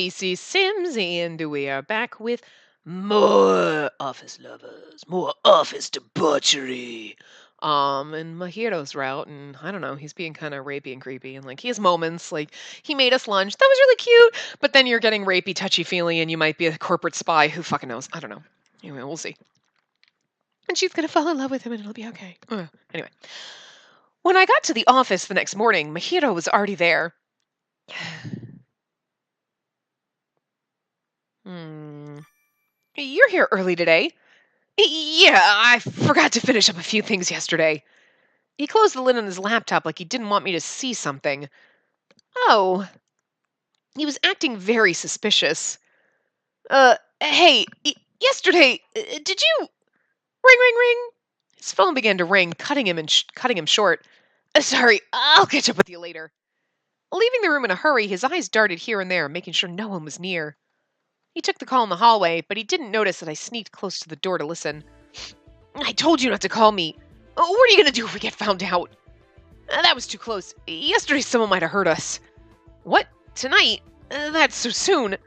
Spacey Sims, and we are back with more Office Lovers, more Office debauchery. And Mahiro's route, and I don't know, he's being kind of rapey and creepy, and like he has moments, like he made us lunch, that was really cute, but then you're getting rapey, touchy-feely, and you might be a corporate spy, who fucking knows? I don't know. Anyway, we'll see. And she's gonna fall in love with him, and it'll be okay. Anyway, when I got to the office the next morning, Mahiro was already there. You're here early today. Yeah, I forgot to finish up a few things yesterday. He closed the lid on his laptop like he didn't want me to see something. Oh. He was acting very suspicious. Hey, yesterday, did you... Ring, ring, ring. His phone began to ring, cutting him short. Sorry, I'll catch up with you later. Leaving the room in a hurry, his eyes darted here and there, making sure no one was near. He took the call in the hallway, but he didn't notice that I sneaked close to the door to listen. I told you not to call me. What are you going to do if we get found out? That was too close. Yesterday someone might have heard us. What? Tonight? That's so soon.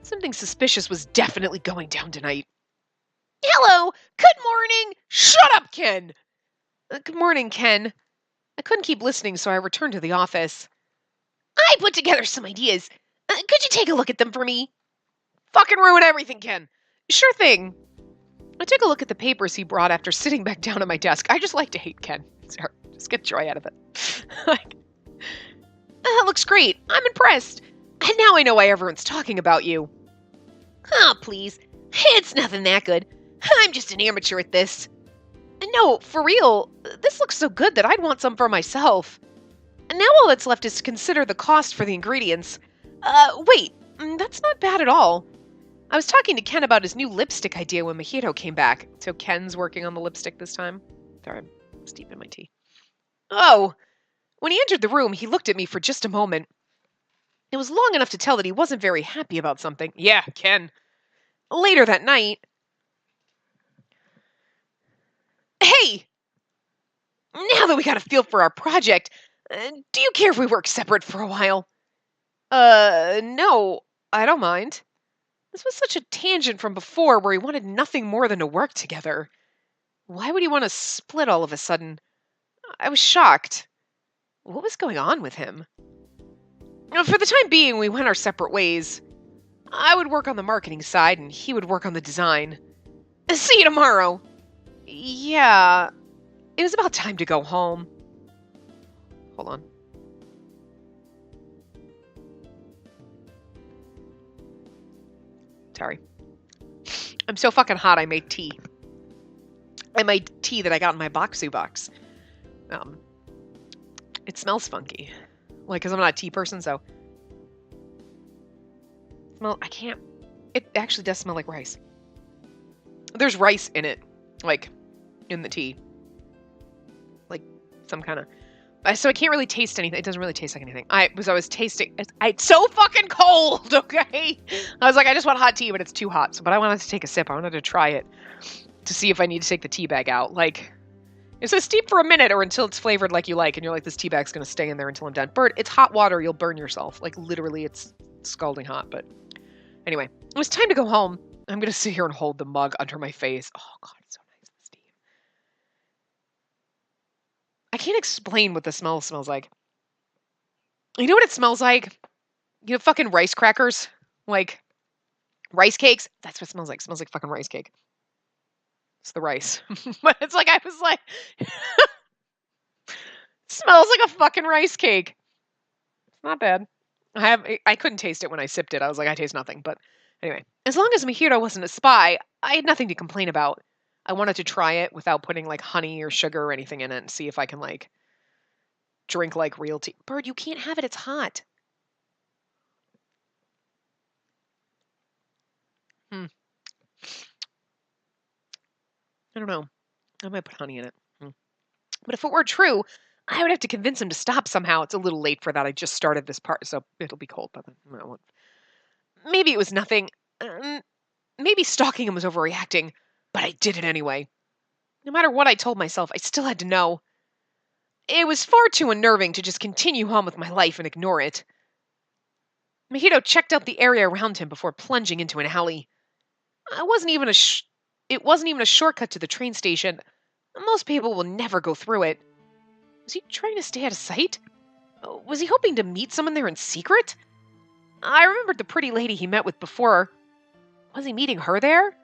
Something suspicious was definitely going down tonight. Hello! Good morning! Shut up, Ken! Good morning, Ken. I couldn't keep listening, so I returned to the office. I put together some ideas. Could you take a look at them for me? Fucking ruin everything, Ken. Sure thing. I took a look at the papers he brought after sitting back down at my desk. I just like to hate Ken. Sorry, just get joy out of it. That looks great. I'm impressed. And now I know why everyone's talking about you. Oh, please. It's nothing that good. I'm just an amateur at this. No, for real. This looks so good that I'd want some for myself. And now all that's left is to consider the cost for the ingredients. Wait. That's not bad at all. I was talking to Ken about his new lipstick idea when Mahito came back. So Ken's working on the lipstick this time. Sorry, I'm steeping my tea. Oh! When he entered the room, he looked at me for just a moment. It was long enough to tell that he wasn't very happy about something. Yeah, Ken. Later that night... Hey! Now that we got a feel for our project, do you care if we work separate for a while? No, I don't mind. This was such a tangent from before where he wanted nothing more than to work together. Why would he want to split all of a sudden? I was shocked. What was going on with him? For the time being, we went our separate ways. I would work on the marketing side, and he would work on the design. See you tomorrow. Yeah, it was about time to go home. Hold on. Sorry. I'm so fucking hot, I made tea. I made tea that I got in my Boxu box. It smells funky. Like, because I'm not a tea person, so... I can't... It actually does smell like rice. There's rice in it. Like, in the tea. Like, some kind of... So I can't really taste anything. It doesn't really taste like anything. I was tasting... It's so fucking cold, okay? I was like, I just want hot tea, but it's too hot. But I wanted to take a sip. I wanted to try it to see if I need to take the tea bag out. Like, it says steep for a minute or until it's flavored like you like. And you're like, this tea bag's going to stay in there until I'm done. Bird, it's hot water. You'll burn yourself. Like, literally, it's scalding hot. But anyway, it was time to go home. I'm going to sit here and hold the mug under my face. Oh, God, it's so nice, this tea. I can't explain what the smell smells like. You know what it smells like? You know, fucking rice crackers? Like, rice cakes? That's what it smells like. It smells like fucking rice cake. It's the rice. But it's like, I was like... it smells like a fucking rice cake. It's not bad. I couldn't taste it when I sipped it. I was like, I taste nothing. But anyway, as long as Mahiro wasn't a spy, I had nothing to complain about. I wanted to try it without putting, like, honey or sugar or anything in it and see if I can, like, drink, like, real tea. Bird, you can't have it. It's hot. I don't know. I might put honey in it. But if it were true, I would have to convince him to stop somehow. It's a little late for that. I just started this part, so it'll be cold by then. Maybe it was nothing. Maybe stalking him was overreacting. But I did it anyway. No matter what I told myself, I still had to know. It was far too unnerving to just continue on with my life and ignore it. Mahito checked out the area around him before plunging into an alley. It wasn't even a shortcut to the train station. Most people will never go through it. Was he trying to stay out of sight? Was he hoping to meet someone there in secret? I remembered the pretty lady he met with before. Was he meeting her there?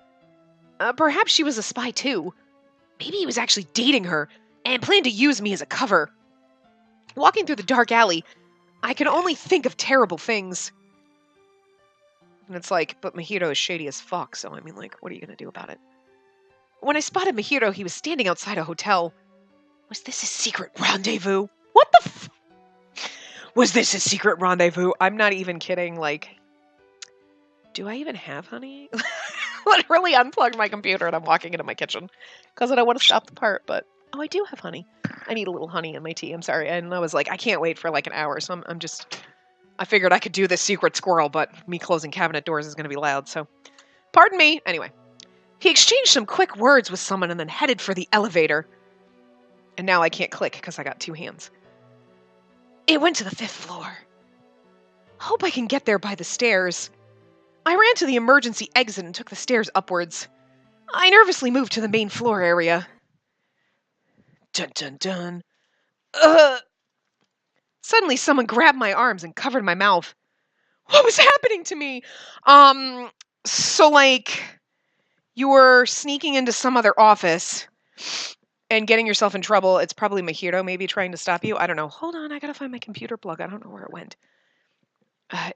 Perhaps she was a spy too. Maybe he was actually dating her and planned to use me as a cover. Walking through the dark alley, I can only think of terrible things. And it's like, but Mahito is shady as fuck, so I mean, like, what are you going to do about it? When I spotted Mahito, he was standing outside a hotel. Was this a secret rendezvous? What the Was this a secret rendezvous? I'm not even kidding, like, do I even have honey? Literally unplugged my computer and I'm walking into my kitchen because I don't want to stop the part, but oh, I do have honey. I need a little honey in my tea. I'm sorry. And I was like, I can't wait for like an hour. So I figured I could do this secret squirrel, but me closing cabinet doors is going to be loud. So pardon me. Anyway, he exchanged some quick words with someone and then headed for the elevator. And now I can't click because I got two hands. It went to the 5th floor. Hope I can get there by the stairs. I ran to the emergency exit and took the stairs upwards. I nervously moved to the main floor area. Dun dun dun. Suddenly someone grabbed my arms and covered my mouth. What was happening to me? So like, you were sneaking into some other office and getting yourself in trouble. It's probably Mahito maybe trying to stop you. I don't know. Hold on, I gotta find my computer plug. I don't know where it went.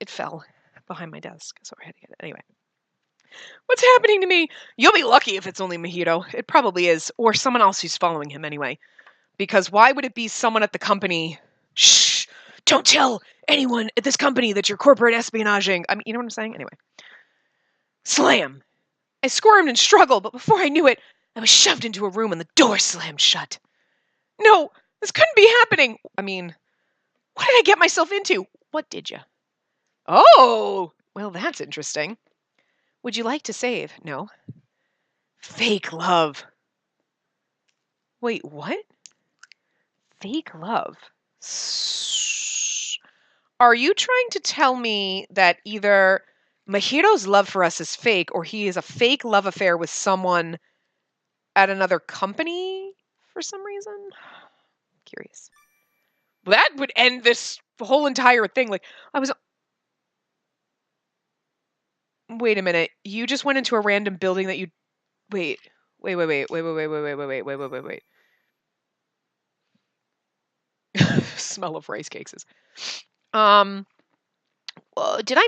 It fell behind my desk, so I had to get it. Anyway. What's happening to me? You'll be lucky if it's only Mahito. It probably is. Or someone else who's following him anyway. Because why would it be someone at the company? Shh! Don't tell anyone at this company that you're corporate espionaging. I mean, you know what I'm saying? Anyway. Slam! I squirmed and struggled, but before I knew it, I was shoved into a room and the door slammed shut. No! This couldn't be happening! I mean, what did I get myself into? What did you? Oh! Well, that's interesting. Would you like to save? No. Fake love. Wait, what? Fake love. Are you trying to tell me that either Mahiro's love for us is fake or he is a fake love affair with someone at another company for some reason? Curious. That would end this whole entire thing. Like, wait a minute. You just went into a random building that you... Wait. Smell of rice cakes. Did I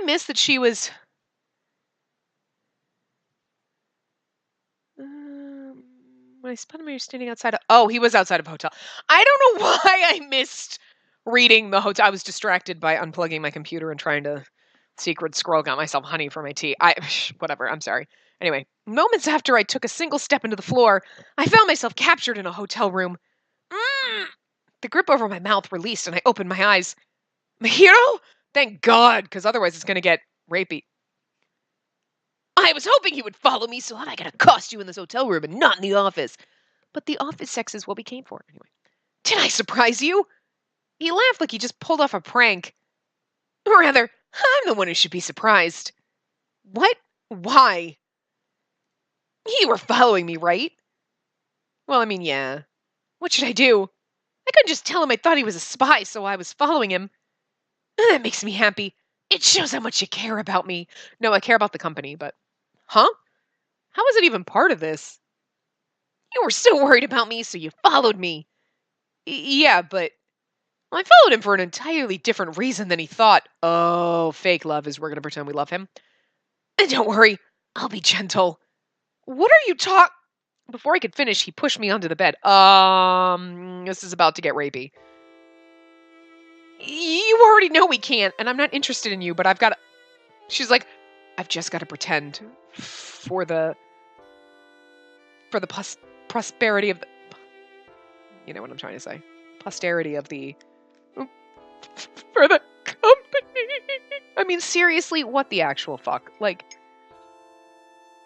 miss that she was... when I spotted him, he was standing outside of... Oh, he was outside of a hotel. I don't know why I missed reading the hotel. I was distracted by unplugging my computer and trying to secret scroll. Got myself honey for my tea. Whatever, I'm sorry. Anyway, moments after I took a single step into the floor, I found myself captured in a hotel room. The grip over my mouth released and I opened my eyes. Mahiro? Thank God, because otherwise it's going to get rapey. I was hoping he would follow me, so I got accost you in this hotel room and not in the office. But the office sex is what we came for. Anyway, did I surprise you? He laughed like he just pulled off a prank. Or rather, I'm the one who should be surprised. What? Why? You were following me, right? Well, I mean, yeah. What should I do? I couldn't just tell him I thought he was a spy, so I was following him. That makes me happy. It shows how much you care about me. No, I care about the company, but... Huh? How is it even part of this? You were so worried about me, so you followed me. Yeah, but... I followed him for an entirely different reason than he thought. Oh, fake love is we're going to pretend we love him. And don't worry, I'll be gentle. What are you Before I could finish, he pushed me onto the bed. This is about to get rapey. You already know we can't, and I'm not interested in you, but I've got to... She's like, I've just got to pretend for the prosperity of the... You know what I'm trying to say. Posterity of the... For the company. I mean, seriously, what the actual fuck? Like,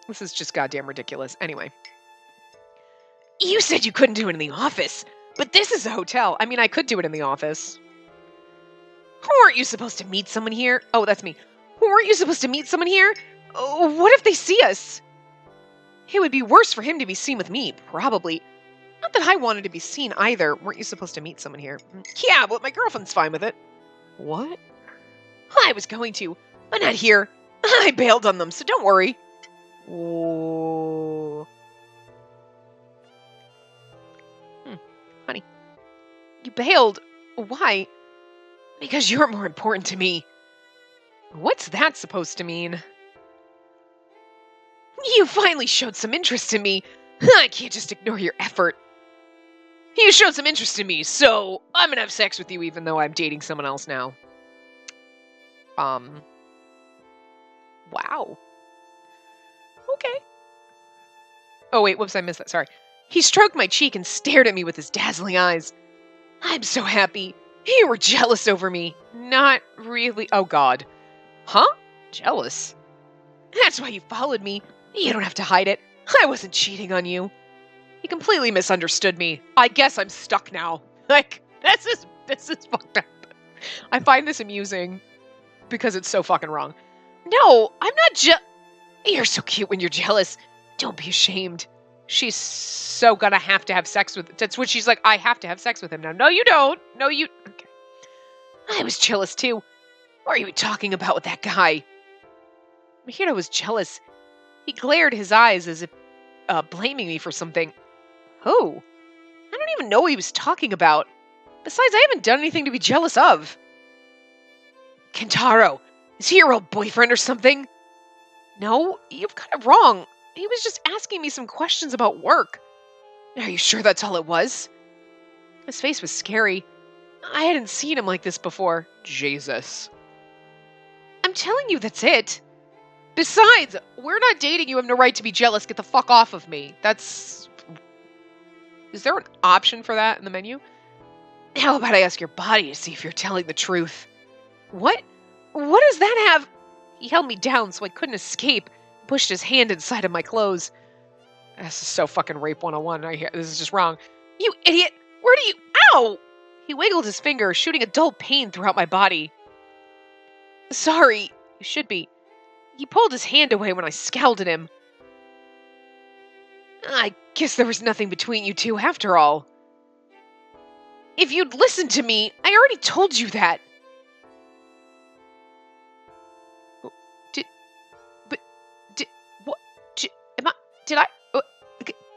this is just goddamn ridiculous. Anyway. You said you couldn't do it in the office, but this is a hotel. I mean, I could do it in the office. Weren't you supposed to meet someone here? Oh, that's me. weren't you supposed to meet someone here? What if they see us? It would be worse for him to be seen with me, probably. Not that I wanted to be seen either. Weren't you supposed to meet someone here? Yeah, but my girlfriend's fine with it. What? I was going to, but not here. I bailed on them, so don't worry. Oh. Honey. You bailed? Why? Because you're more important to me. What's that supposed to mean? You finally showed some interest in me. I can't just ignore your effort. You showed some interest in me, so I'm gonna have sex with you even though I'm dating someone else now. Wow. Okay. Oh, wait, whoops, I missed that, sorry. He stroked my cheek and stared at me with his dazzling eyes. I'm so happy. You were jealous over me. Not really. Oh, God. Huh? Jealous? That's why you followed me. You don't have to hide it. I wasn't cheating on you. He completely misunderstood me. I guess I'm stuck now. Like, this is fucked up. I find this amusing because it's so fucking wrong. No, I'm not You're so cute when you're jealous. Don't be ashamed. She's so gonna have to have sex with... That's what she's like, I have to have sex with him now. No, you don't. No, you... Okay. I was jealous too. What are you talking about with that guy? Mahito was jealous. He glared his eyes as if blaming me for something. Who? I don't even know what he was talking about. Besides, I haven't done anything to be jealous of. Kentaro, is he your old boyfriend or something? No, you've got it wrong. He was just asking me some questions about work. Are you sure that's all it was? His face was scary. I hadn't seen him like this before. Jesus. I'm telling you, that's it. Besides, we're not dating. You have no right to be jealous. Get the fuck off of me. That's... Is there an option for that in the menu? How about I ask your body to see if you're telling the truth? What? What does that have? He held me down so I couldn't escape, pushed his hand inside of my clothes. This is so fucking rape 101. This is just wrong. You idiot! Where do you... Ow! He wiggled his finger, shooting a dull pain throughout my body. Sorry. You should be. He pulled his hand away when I scowled at him. I guess there was nothing between you two after all. If you'd listened to me, I already told you that.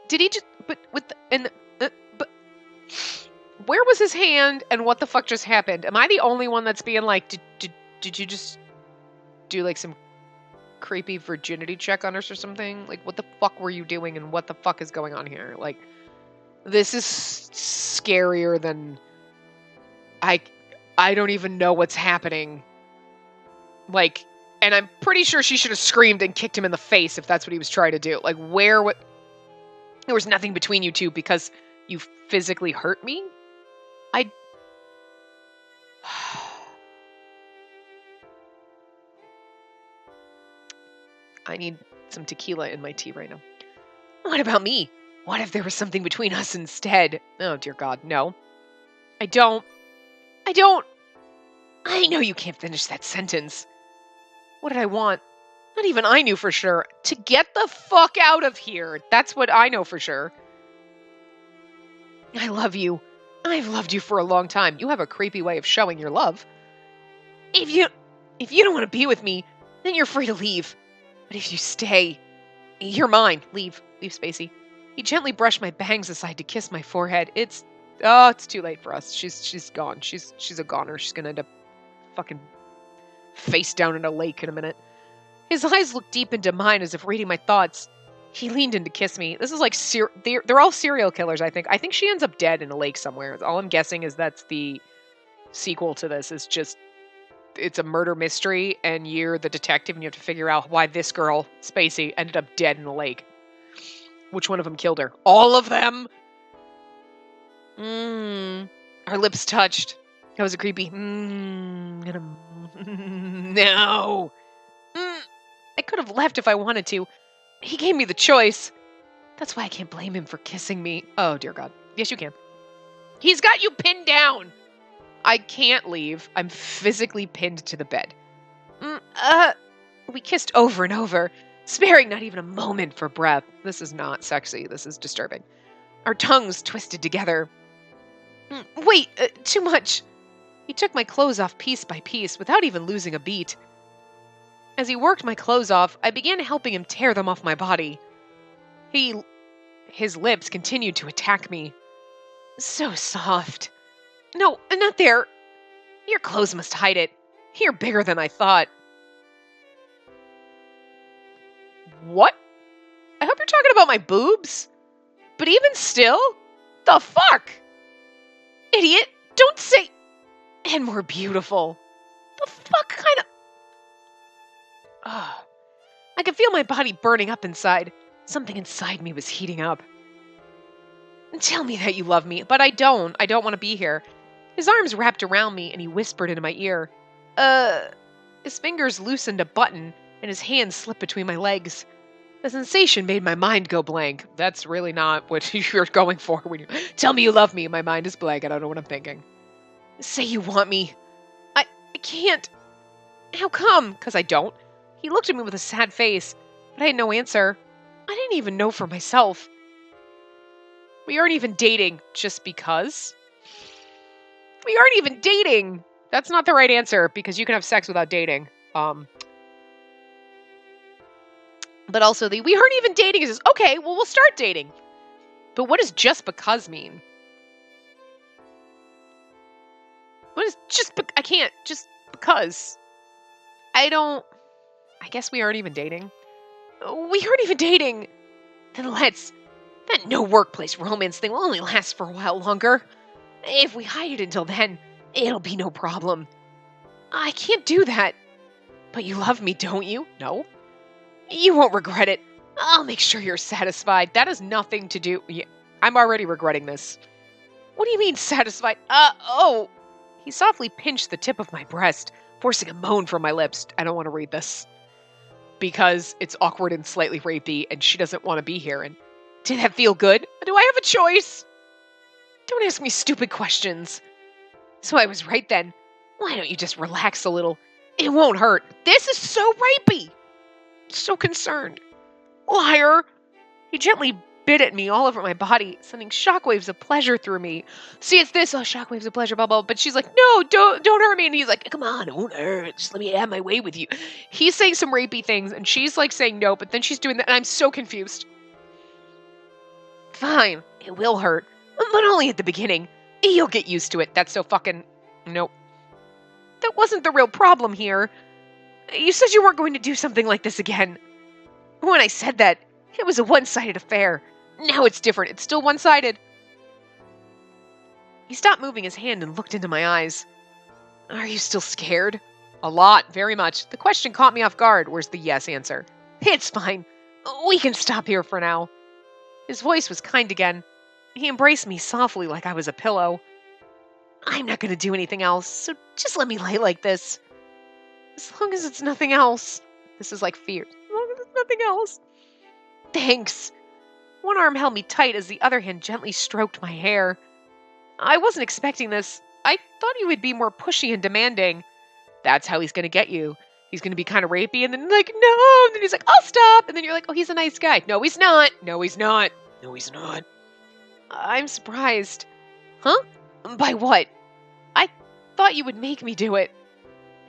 Did he just, where was his hand and what the fuck just happened? Am I the only one that's being like, did you just do like some creepy virginity check on us or something? Like, what the fuck were you doing and what the fuck is going on here? Like, this is scarier than, I don't even know what's happening. Like, and I'm pretty sure she should have screamed and kicked him in the face if that's what he was trying to do. Like, there was nothing between you two because you physically hurt me? I need some tequila in my tea right now. What about me? What if there was something between us instead? Oh, dear God, no. I know you can't finish that sentence. What did I want? Not even I knew for sure. To get the fuck out of here. That's what I know for sure. I love you. I've loved you for a long time. You have a creepy way of showing your love. If you don't want to be with me, then you're free to leave. But if you stay, you're mine. Leave, Spacey. He gently brushed my bangs aside to kiss my forehead. It's too late for us. She's gone. She's a goner. She's gonna end up fucking face down in a lake in a minute. His eyes looked deep into mine as if reading my thoughts. He leaned in to kiss me. This is like they're all serial killers, I think. I think she ends up dead in a lake somewhere. All I'm guessing is that's the sequel to this. Is just it's a murder mystery and you're the detective and you have to figure out why this girl, Spacey, ended up dead in the lake. Which one of them killed her? All of them? Our lips touched. That was a creepy no. I could have left if I wanted to. He gave me the choice. That's why I can't blame him for kissing me. Oh, dear God. Yes, you can. He's got you pinned down. I can't leave. I'm physically pinned to the bed. We kissed over and over, sparing not even a moment for breath. This is not sexy. This is disturbing. Our tongues twisted together. Wait, too much. He took my clothes off piece by piece without even losing a beat. As he worked my clothes off, I began helping him tear them off my body. His lips continued to attack me. So soft. No, not there. Your clothes must hide it. You're bigger than I thought. What? I hope you're talking about my boobs. But even still? The fuck? Idiot, don't say... And more beautiful. The fuck kind of... I could feel my body burning up inside. Something inside me was heating up. Tell me that you love me, but I don't. I don't want to be here. His arms wrapped around me and he whispered into my ear. His fingers loosened a button and his hands slipped between my legs. The sensation made my mind go blank. That's really not what you're going for when you tell me you love me. My mind is blank. I don't know what I'm thinking. Say you want me. I can't. How come? Because I don't. He looked at me with a sad face, but I had no answer. I didn't even know for myself. We aren't even dating just because. We aren't even dating. That's not the right answer because you can have sex without dating. But also we aren't even dating is okay, well, we'll start dating. But what does just because mean? What is I can't, just because. I guess we aren't even dating. We aren't even dating. Then that no workplace romance thing will only last for a while longer. If we hide it until then, it'll be no problem. I can't do that. But you love me, don't you? No. You won't regret it. I'll make sure you're satisfied. That has nothing to do... Yeah, I'm already regretting this. What do you mean, satisfied? Oh. He softly pinched the tip of my breast, forcing a moan from my lips. I don't want to read this. Because it's awkward and slightly rapey, and she doesn't want to be here. And did that feel good? Do I have a choice? Don't ask me stupid questions. So I was right then. Why don't you just relax a little? It won't hurt. This is so rapey. So concerned. Liar. He gently bit at me all over my body, sending shockwaves of pleasure through me. See, it's this, shockwaves of pleasure, blah, blah. But she's like, no, don't hurt me. And he's like, come on, don't hurt. Just let me have my way with you. He's saying some rapey things, and she's like saying no, but then she's doing that, and I'm so confused. Fine, it will hurt, but only at the beginning. You'll get used to it. That's so fucking... Nope. That wasn't the real problem here. You said you weren't going to do something like this again. When I said that, it was a one-sided affair. Now it's different. It's still one-sided. He stopped moving his hand and looked into my eyes. Are you still scared? A lot, very much. The question caught me off guard. Where's the yes answer? It's fine. We can stop here for now. His voice was kind again. He embraced me softly like I was a pillow. I'm not going to do anything else, so just let me lay like this. As long as it's nothing else. This is like fear. As long as it's nothing else. Thanks. One arm held me tight as the other hand gently stroked my hair. I wasn't expecting this. I thought he would be more pushy and demanding. That's how he's going to get you. He's going to be kind of rapey and then like, no. And then he's like, I'll stop. And then you're like, oh, he's a nice guy. No, he's not. No, he's not. No, he's not. I'm surprised. Huh? By what? I thought you would make me do it.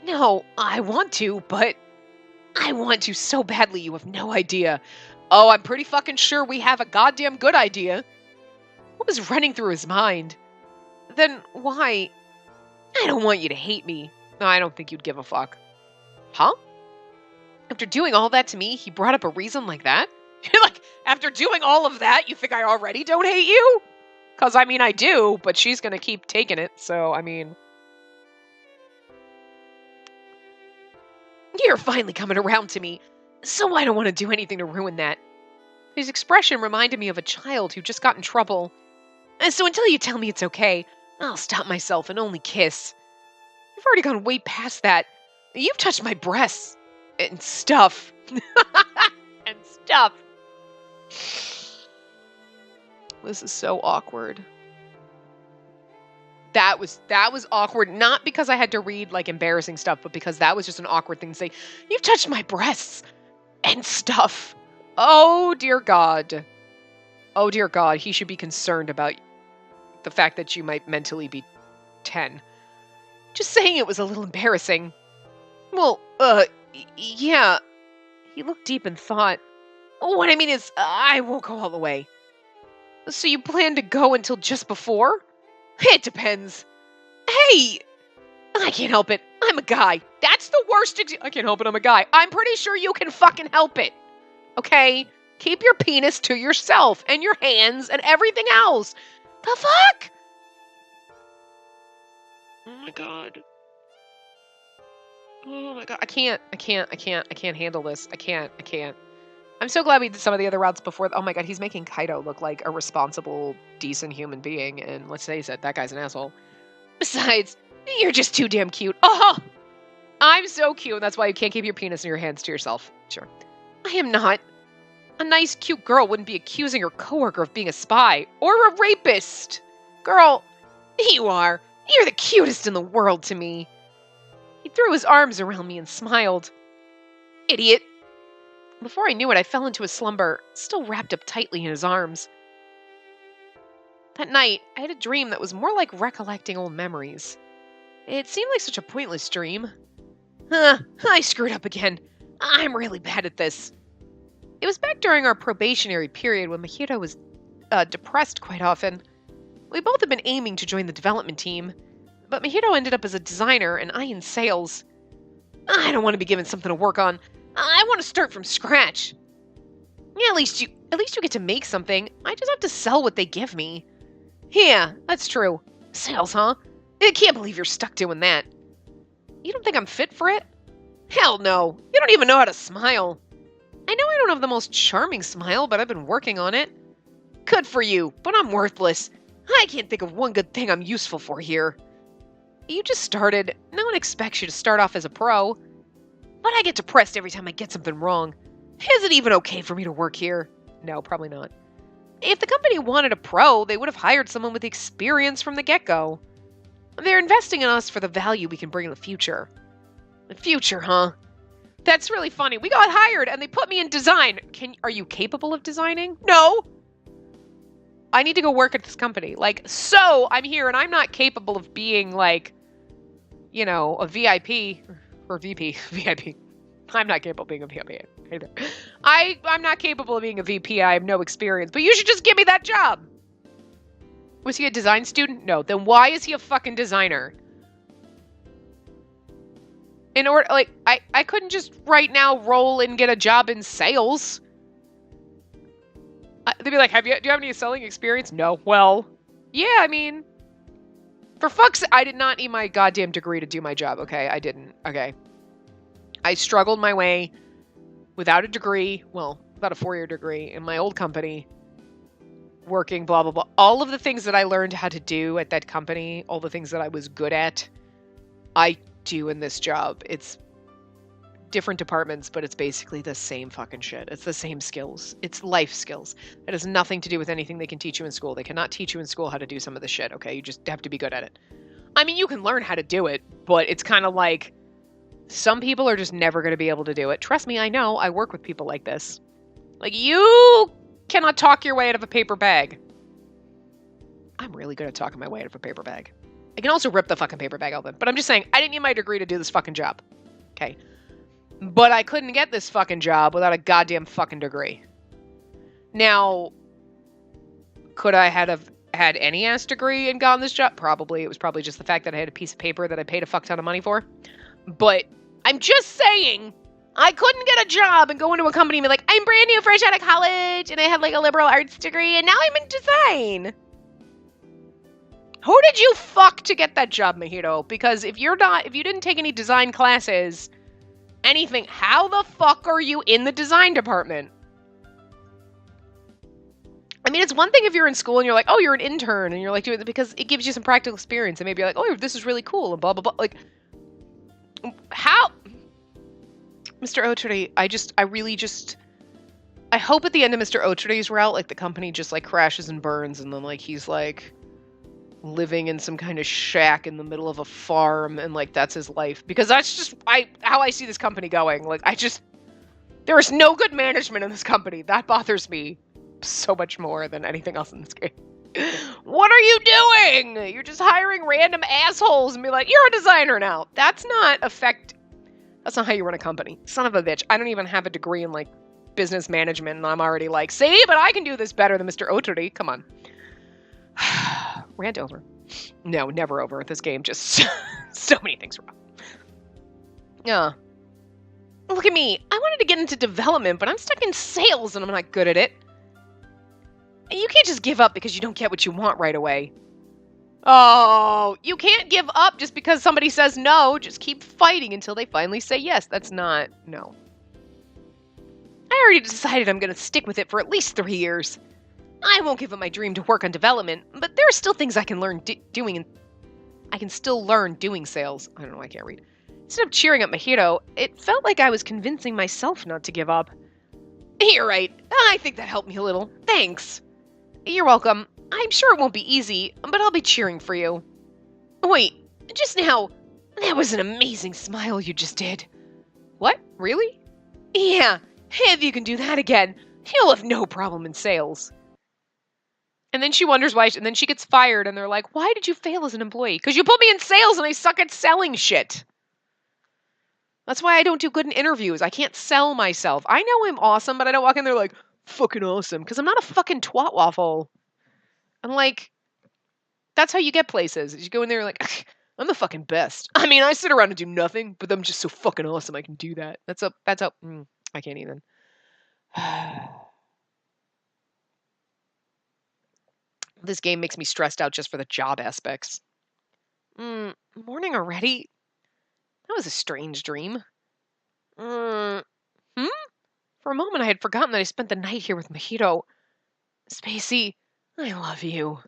No, I want to, but I want to so badly you have no idea. Oh, I'm pretty fucking sure we have a goddamn good idea. What was running through his mind? Then why? I don't want you to hate me. No, I don't think you'd give a fuck. Huh? After doing all that to me, he brought up a reason like that? You're like, after doing all of that, you think I already don't hate you? Because, I mean, I do, but she's going to keep taking it, so, I mean... You're finally coming around to me, so I don't want to do anything to ruin that. His expression reminded me of a child who just got in trouble. And so until you tell me it's okay, I'll stop myself and only kiss. You've already gone way past that. You've touched my breasts. And stuff. And stuff. This is so awkward. That was awkward. Not because I had to read like embarrassing stuff, but because that was just an awkward thing to say. You've touched my breasts and stuff. Oh dear God. Oh dear God. He should be concerned about the fact that you might mentally be 10. Just saying it was a little embarrassing. Well, yeah. He looked deep in thought. What I mean is, I won't go all the way. So you plan to go until just before? It depends. Hey! I can't help it. I'm a guy. That's the worst I can't help it, I'm a guy. I'm pretty sure you can fucking help it. Okay? Keep your penis to yourself and your hands and everything else. The fuck? Oh my God. Oh my God. I can't handle this. I can't. I'm so glad we did some of the other routes before. Oh my God, he's making Kaido look like a responsible, decent human being. And let's face it, that guy's an asshole. Besides, you're just too damn cute. Oh, I'm so cute, and that's why you can't keep your penis in your hands to yourself. Sure. I am not. A nice, cute girl wouldn't be accusing her coworker of being a spy or a rapist. Girl, you are. You're the cutest in the world to me. He threw his arms around me and smiled. Idiot. Before I knew it, I fell into a slumber, still wrapped up tightly in his arms. That night, I had a dream that was more like recollecting old memories. It seemed like such a pointless dream. I screwed up again. I'm really bad at this. It was back during our probationary period when Mahito was depressed quite often. We both had been aiming to join the development team, but Mahito ended up as a designer and I in sales. I don't want to be given something to work on. I want to start from scratch. Yeah, at least you get to make something. I just have to sell what they give me. Yeah, that's true. Sales, huh? I can't believe you're stuck doing that. You don't think I'm fit for it? Hell no. You don't even know how to smile. I know I don't have the most charming smile, but I've been working on it. Good for you, but I'm worthless. I can't think of one good thing I'm useful for here. You just started. No one expects you to start off as a pro. But I get depressed every time I get something wrong. Is it even okay for me to work here? No, probably not. If the company wanted a pro, they would have hired someone with experience from the get-go. They're investing in us for the value we can bring in the future. The future, huh? That's really funny. We got hired and they put me in design. Are you capable of designing? No. I need to go work at this company. So I'm here and I'm not capable of being a VIP. Or VP. VIP. I'm not capable of being a VP either. I'm not capable of being a VP. I have no experience. But you should just give me that job. Was he a design student? No. Then why is he a fucking designer? In order, I couldn't just right now roll and get a job in sales. They'd be like, do you have any selling experience? No. Well, yeah, I mean, for fuck's sake, I did not need my goddamn degree to do my job, okay? I didn't, okay? I struggled my way without a degree, well, without a 4-year degree in my old company, working, blah, blah, blah. All of the things that I learned how to do at that company, all the things that I was good at, I do in this job. It's different departments, but it's basically the same fucking shit. It's the same skills. It's life skills. It has nothing to do with anything they can teach you in school. They cannot teach you in school how to do some of the shit, okay? You just have to be good at it. I mean, you can learn how to do it, but it's kind of like some people are just never going to be able to do it. Trust me, I know. I work with people like this. You cannot talk your way out of a paper bag. I'm really good at talking my way out of a paper bag. I can also rip the fucking paper bag open. But I'm just saying, I didn't need my degree to do this fucking job. Okay? But I couldn't get this fucking job without a goddamn fucking degree. Now, could I have had any ass degree and gotten this job? Probably. It was probably just the fact that I had a piece of paper that I paid a fuck ton of money for. But I'm just saying, I couldn't get a job and go into a company and be like, I'm brand new, fresh out of college, and I have a liberal arts degree, and now I'm in design. Who did you fuck to get that job, Mahito? Because if you didn't take any design classes, anything, how the fuck are you in the design department? I mean, it's one thing if you're in school and you're like, oh, you're an intern, and you're like doing it because it gives you some practical experience, and maybe you're like, oh, this is really cool, and blah, blah, blah. How? Mr. Otori, I hope at the end of Mr. Otori's route, the company just, crashes and burns, and then, he's like, living in some kind of shack in the middle of a farm, and like that's his life. Because that's just how I see this company going. Like there is no good management in this company. That bothers me so much more than anything else in this game. What are you doing? You're just hiring random assholes and be like, you're a designer now. That's not how you run a company. Son of a bitch. I don't even have a degree in like business management, and I'm already like, see, but I can do this better than Mr. Otori. Come on. Rant over. No, never over. This game just so many things wrong. Yeah. Look at me. I wanted to get into development, but I'm stuck in sales and I'm not good at it. You can't just give up because you don't get what you want right away. Oh, you can't give up just because somebody says no. Just keep fighting until they finally say yes. That's not, no. I already decided I'm going to stick with it for at least 3 years. I won't give up my dream to work on development, but there are still things I can learn doing, and I can still learn doing sales. I don't know, I can't read. Instead of cheering up Mahito, it felt like I was convincing myself not to give up. You're right. I think that helped me a little. Thanks. You're welcome. I'm sure it won't be easy, but I'll be cheering for you. Wait, just now, that was an amazing smile you just did. What? Really? Yeah, if you can do that again, you'll have no problem in sales. And then she wonders why, and then she gets fired, and they're like, why did you fail as an employee? Because you put me in sales and I suck at selling shit. That's why I don't do good in interviews. I can't sell myself. I know I'm awesome, but I don't walk in there like, fucking awesome, because I'm not a fucking twat waffle. I'm like, that's how you get places. You go in there like, I'm the fucking best. I mean, I sit around and do nothing, but I'm just so fucking awesome I can do that. That's I can't even. This game makes me stressed out just for the job aspects. Morning already? That was a strange dream. For a moment I had forgotten that I spent the night here with Mahito. Spacey, I love you.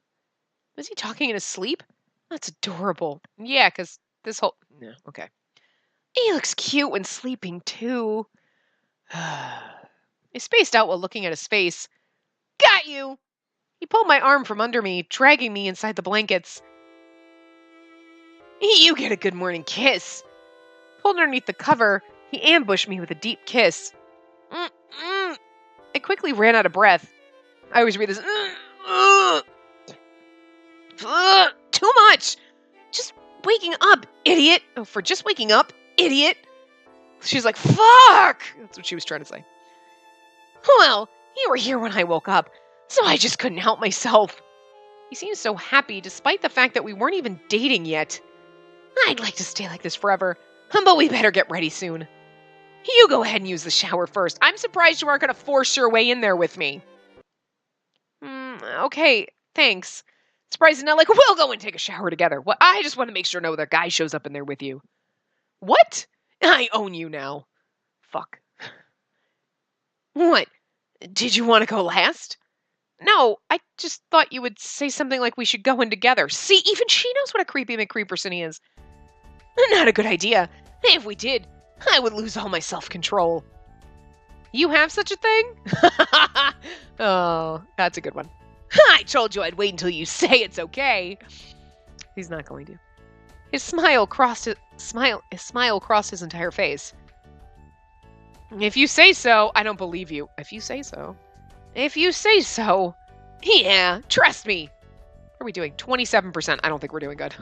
Was he talking in his sleep? That's adorable. Yeah, because this whole... Yeah, okay. He looks cute when sleeping, too. I spaced out while looking at his face. Got you! He pulled my arm from under me, dragging me inside the blankets. You get a good morning kiss. Pulled underneath the cover, he ambushed me with a deep kiss. I quickly ran out of breath. I always read this. Too much! Just waking up, idiot! Oh, for just waking up, idiot! She's like, fuck! That's what she was trying to say. Well, you were here when I woke up, so I just couldn't help myself. He seemed so happy despite the fact that we weren't even dating yet. I'd like to stay like this forever, but we better get ready soon. You go ahead and use the shower first. I'm surprised you aren't going to force your way in there with me. Okay, thanks. Surprised not like, we'll go and take a shower together. Well, I just want to make sure no other guy shows up in there with you. What? I own you now. Fuck. What? Did you want to go last? No, I just thought you would say something like we should go in together. See, even she knows what a creepy McCreeperson he is. Not a good idea. If we did, I would lose all my self-control. You have such a thing? Oh, that's a good one. I told you I'd wait until you say it's okay. He's not going to. His smile crossed his entire face. If you say so, I don't believe you. If you say so. If you say so. Yeah, trust me. What are we doing? 27%. I don't think we're doing good.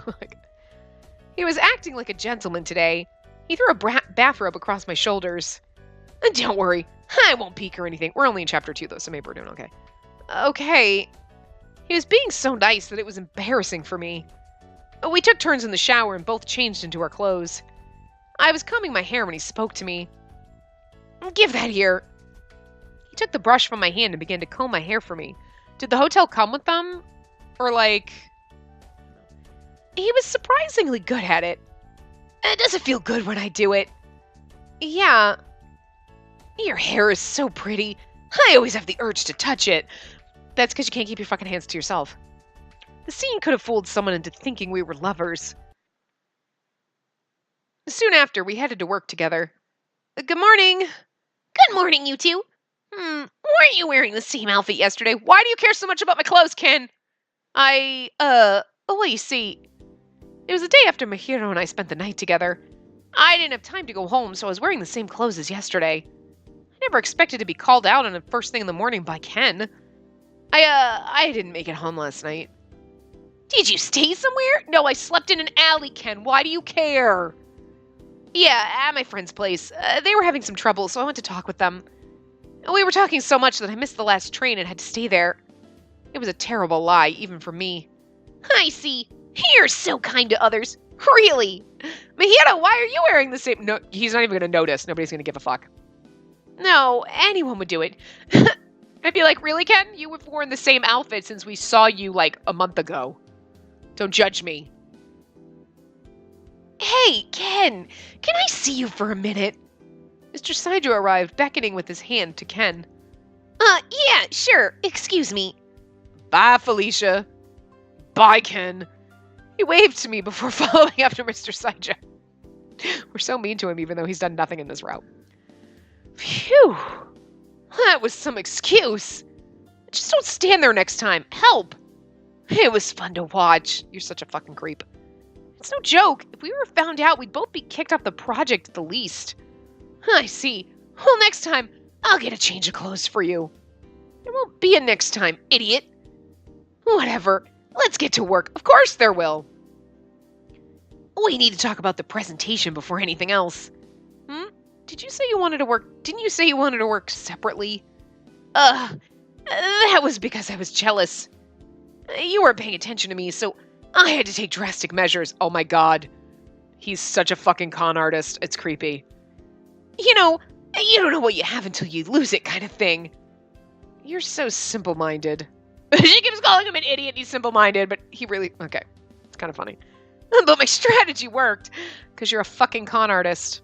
He was acting like a gentleman today. He threw a bathrobe across my shoulders. Don't worry. I won't peek or anything. We're only in chapter 2, though, so maybe we're doing okay. Okay. He was being so nice that it was embarrassing for me. We took turns in the shower and both changed into our clothes. I was combing my hair when he spoke to me. Give that here. He took the brush from my hand and began to comb my hair for me. Did the hotel come with them? Or like... He was surprisingly good at it. Does it feel good when I do it? Yeah. Your hair is so pretty. I always have the urge to touch it. That's because you can't keep your fucking hands to yourself. The scene could have fooled someone into thinking we were lovers. Soon after, we headed to work together. Good morning. Good morning, you two. Weren't you wearing the same outfit yesterday? Why do you care so much about my clothes, Ken? Oh, well, you see, it was the day after Mahiro and I spent the night together. I didn't have time to go home, so I was wearing the same clothes as yesterday. I never expected to be called out on the first thing in the morning by Ken. I didn't make it home last night. Did you stay somewhere? No, I slept in an alley, Ken. Why do you care? Yeah, at my friend's place. They were having some trouble, so I went to talk with them. We were talking so much that I missed the last train and had to stay there. It was a terrible lie, even for me. I see. You're so kind to others. Really? Mahiro, why are you wearing the same... No, he's not even going to notice. Nobody's going to give a fuck. No, anyone would do it. I'd be like, really, Ken? You have worn the same outfit since we saw you, like, a month ago. Don't judge me. Hey, Ken, can I see you for a minute? Mr. Saijo arrived, beckoning with his hand to Ken. Yeah, sure. Excuse me. Bye, Felicia. Bye, Ken. He waved to me before following after Mr. Saijo. We're so mean to him, even though he's done nothing in this route. Phew. That was some excuse. Just don't stand there next time. Help. It was fun to watch. You're such a fucking creep. It's no joke. If we were found out, we'd both be kicked off the project at the least. I see. Well, next time, I'll get a change of clothes for you. There won't be a next time, idiot. Whatever. Let's get to work. Of course there will. We need to talk about the presentation before anything else. Did you say you wanted to work? Didn't you say you wanted to work separately? That was because I was jealous. You weren't paying attention to me, so I had to take drastic measures. Oh my god. He's such a fucking con artist. It's creepy. You know, you don't know what you have until you lose it kind of thing. You're so simple-minded. She keeps calling him an idiot and he's simple-minded, but he really... Okay, it's kind of funny. But my strategy worked, because you're a fucking con artist.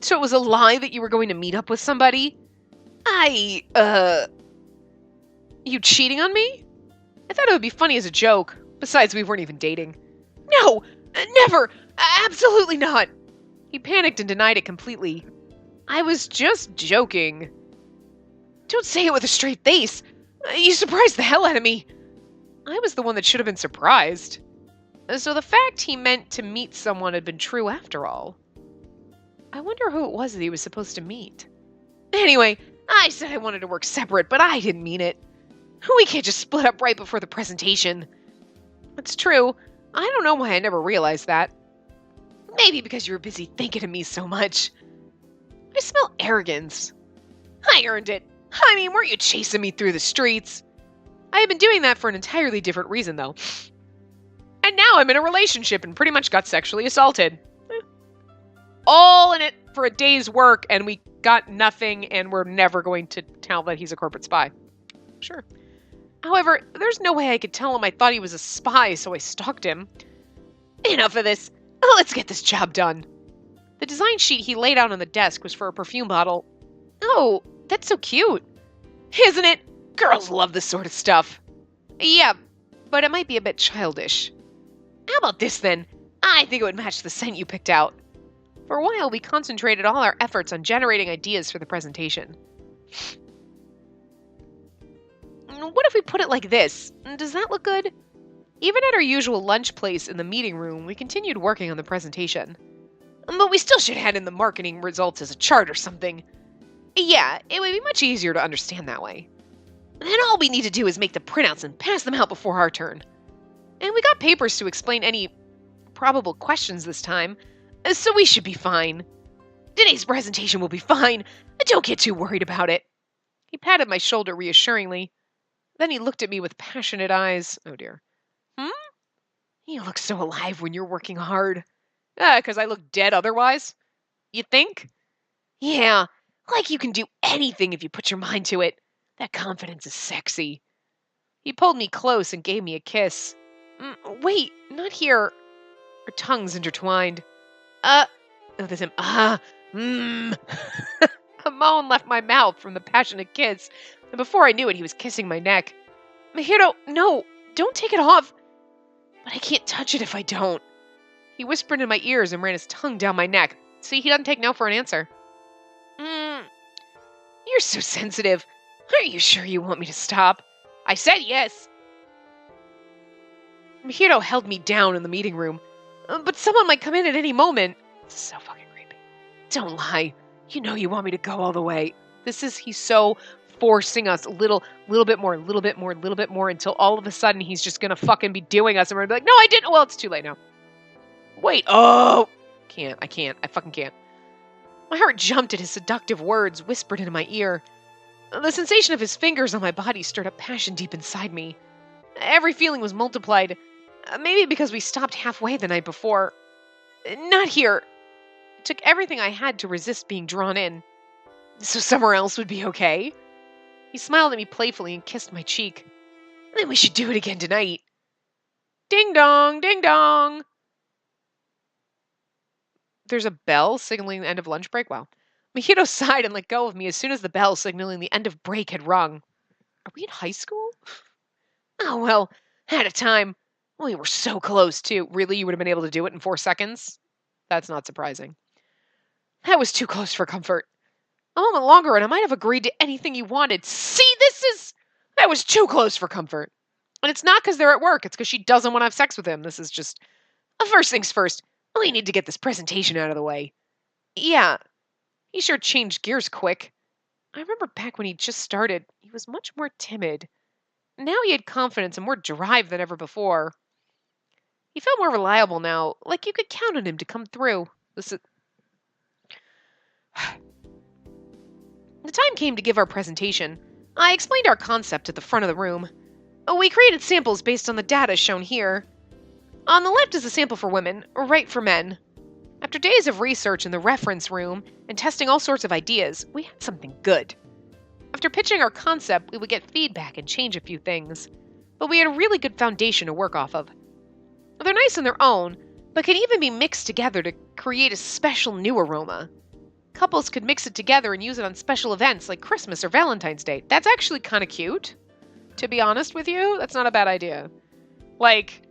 So it was a lie that you were going to meet up with somebody? You cheating on me? I thought it would be funny as a joke. Besides, we weren't even dating. No! Never! Absolutely not! He panicked and denied it completely. I was just joking. Don't say it with a straight face. You surprised the hell out of me. I was the one that should have been surprised. So the fact he meant to meet someone had been true after all. I wonder who it was that he was supposed to meet. Anyway, I said I wanted to work separate, but I didn't mean it. We can't just split up right before the presentation. It's true. I don't know why I never realized that. Maybe because you were busy thinking of me so much. I smell arrogance. I earned it. I mean, weren't you chasing me through the streets? I had been doing that for an entirely different reason, though. And now I'm in a relationship and pretty much got sexually assaulted. All in it for a day's work, and we got nothing, and we're never going to tell that he's a corporate spy. Sure. However, there's no way I could tell him I thought he was a spy, so I stalked him. Enough of this. Let's get this job done. The design sheet he laid out on the desk was for a perfume bottle. Oh, that's so cute. Isn't it? Girls love this sort of stuff. Yeah, but it might be a bit childish. How about this, then? I think it would match the scent you picked out. For a while, we concentrated all our efforts on generating ideas for the presentation. What if we put it like this? Does that look good? Even at our usual lunch place in the meeting room, we continued working on the presentation. But we still should add in the marketing results as a chart or something. Yeah, it would be much easier to understand that way. Then all we need to do is make the printouts and pass them out before our turn. And we got papers to explain any probable questions this time, so we should be fine. Today's presentation will be fine. Don't get too worried about it. He patted my shoulder reassuringly. Then he looked at me with passionate eyes. Oh dear. You look so alive when you're working hard. 'Cause I look dead otherwise? You think? Yeah, like you can do anything if you put your mind to it. That confidence is sexy. He pulled me close and gave me a kiss. Wait, not here. Our tongues intertwined. Oh, there's him. A moan left my mouth from the passionate kiss, and before I knew it, he was kissing my neck. Mahiro, no, don't take it off. But I can't touch it if I don't. He whispered in my ears and ran his tongue down my neck. See, he doesn't take no for an answer. You're so sensitive. Are you sure you want me to stop? I said yes. Mahito held me down in the meeting room. But someone might come in at any moment. This is so fucking creepy. Don't lie. You know you want me to go all the way. He's so forcing us a little bit more, until all of a sudden he's just gonna fucking be doing us and we're gonna be like, no, I didn't. Well, it's too late now. Wait, I fucking can't. My heart jumped at his seductive words whispered into my ear. The sensation of his fingers on my body stirred up passion deep inside me. Every feeling was multiplied. Maybe because we stopped halfway the night before. Not here. It took everything I had to resist being drawn in. So somewhere else would be okay? He smiled at me playfully and kissed my cheek. Then we should do it again tonight. Ding dong, ding dong. There's a bell signaling the end of lunch break? Wow. Mahito sighed and let go of me as soon as the bell signaling the end of break had rung. Are we in high school? Oh, well, at a time. We were so close, too. Really, you would have been able to do it in 4 seconds? That's not surprising. That was too close for comfort. A moment longer and I might have agreed to anything you wanted. See, that was too close for comfort. And it's not because they're at work. It's because she doesn't want to have sex with him. This is just... First things first. We need to get this presentation out of the way. Yeah. He sure changed gears quick. I remember back when he just started, he was much more timid. Now he had confidence and more drive than ever before. He felt more reliable now, like you could count on him to come through. The time came to give our presentation. I explained our concept at the front of the room. We created samples based on the data shown here. On the left is a sample for women, right for men. After days of research in the reference room and testing all sorts of ideas, we had something good. After pitching our concept, we would get feedback and change a few things. But we had a really good foundation to work off of. They're nice on their own, but can even be mixed together to create a special new aroma. Couples could mix it together and use it on special events like Christmas or Valentine's Day. That's actually kind of cute. To be honest with you, that's not a bad idea. Like,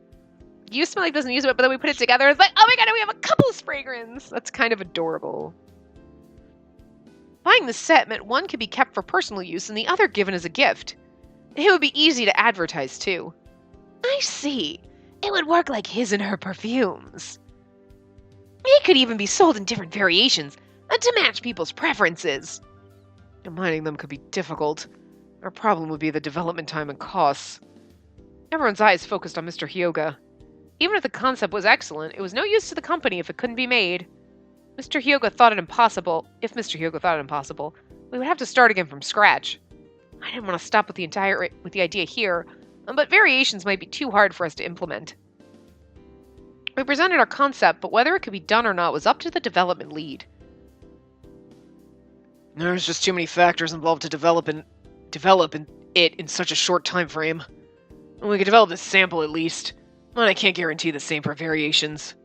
you smell like doesn't use it, but then we put it together. It's like, oh my god, we have a couple's fragrance. That's kind of adorable. Buying the set meant one could be kept for personal use and the other given as a gift. It would be easy to advertise too. I see. It would work like his and her perfumes. It could even be sold in different variations to match people's preferences. Combining them could be difficult. Our problem would be the development time and costs. Everyone's eyes focused on Mr. Hyoga. Even if the concept was excellent, it was no use to the company if it couldn't be made. If Mr. Hyoga thought it impossible, we would have to start again from scratch. I didn't want to stop with the idea here, but variations might be too hard for us to implement. We presented our concept, but whether it could be done or not was up to the development lead. There's just too many factors involved to develop it in such a short time frame. We could develop this sample at least, but I can't guarantee the same for variations.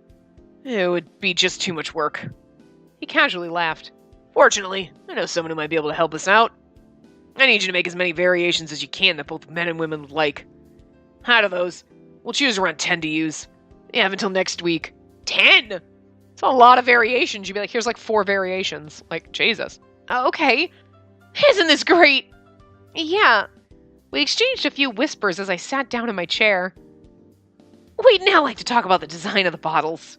It would be just too much work. He casually laughed. Fortunately, I know someone who might be able to help us out. I need you to make as many variations as you can that both men and women would like. Out of those, we'll choose around 10 to use. You have until next week. 10? It's a lot of variations. You'd be like, here's like 4 variations. Like, Jesus. Okay. Isn't this great? Yeah. We exchanged a few whispers as I sat down in my chair. We'd now like to talk about the design of the bottles.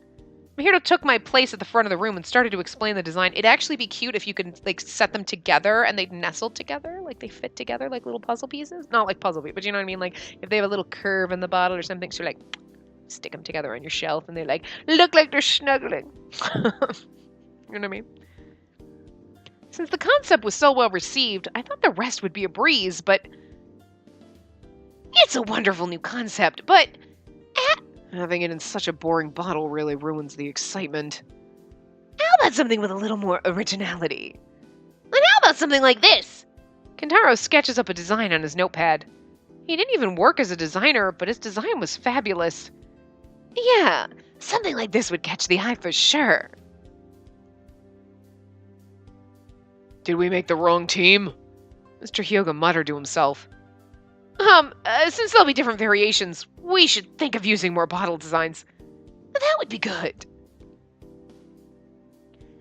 Mahito took my place at the front of the room and started to explain the design. It'd actually be cute if you could, like, set them together and they'd nestle together. Like, they fit together like little puzzle pieces. Not like puzzle pieces, but you know what I mean? Like, if they have a little curve in the bottle or something, so you're like, stick them together on your shelf and they, like, look like they're snuggling. You know what I mean? Since the concept was so well received, I thought the rest would be a breeze, but... It's a wonderful new concept, but... Having it in such a boring bottle really ruins the excitement. How about something with a little more originality? And how about something like this? Kentaro sketches up a design on his notepad. He didn't even work as a designer, but his design was fabulous. Yeah, something like this would catch the eye for sure. Did we make the wrong team? Mr. Hyoga muttered to himself. Since there'll be different variations, we should think of using more bottle designs. That would be good.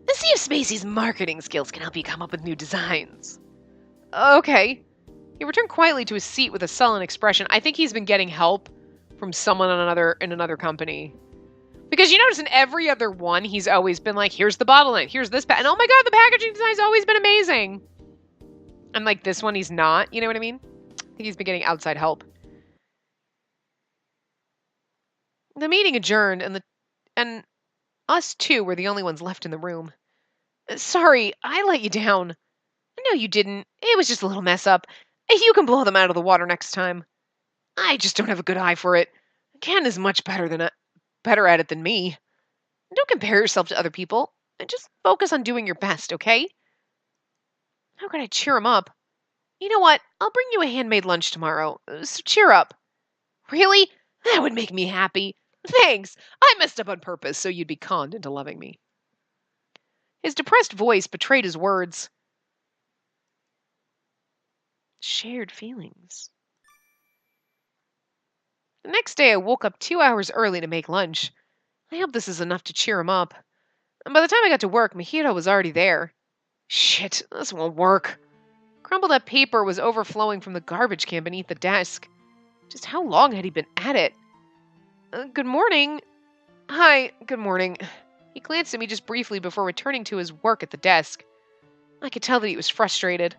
Let's see if Spacey's marketing skills can help you come up with new designs. Okay. He returned quietly to his seat with a sullen expression. I think he's been getting help from someone in another company. Because you notice in every other one, he's always been like, here's the bottleneck, here's this, and oh my god, the packaging design's always been amazing. And like this one, he's not, you know what I mean? I think he's been getting outside help. The meeting adjourned, and us two were the only ones left in the room. Sorry, I let you down. No, you didn't. It was just a little mess up. You can blow them out of the water next time. I just don't have a good eye for it. Ken is much better at it than me. Don't compare yourself to other people. Just focus on doing your best, okay? How can I cheer him up? You know what? I'll bring you a handmade lunch tomorrow, so cheer up. Really? That would make me happy. Thanks. I messed up on purpose so you'd be conned into loving me. His depressed voice betrayed his words. Shared feelings. The next day I woke up 2 hours early to make lunch. I hope this is enough to cheer him up. And by the time I got to work, Mahito was already there. Shit, this won't work. Crumpled up paper was overflowing from the garbage can beneath the desk. Just how long had he been at it? Good morning. Hi, good morning. He glanced at me just briefly before returning to his work at the desk. I could tell that he was frustrated.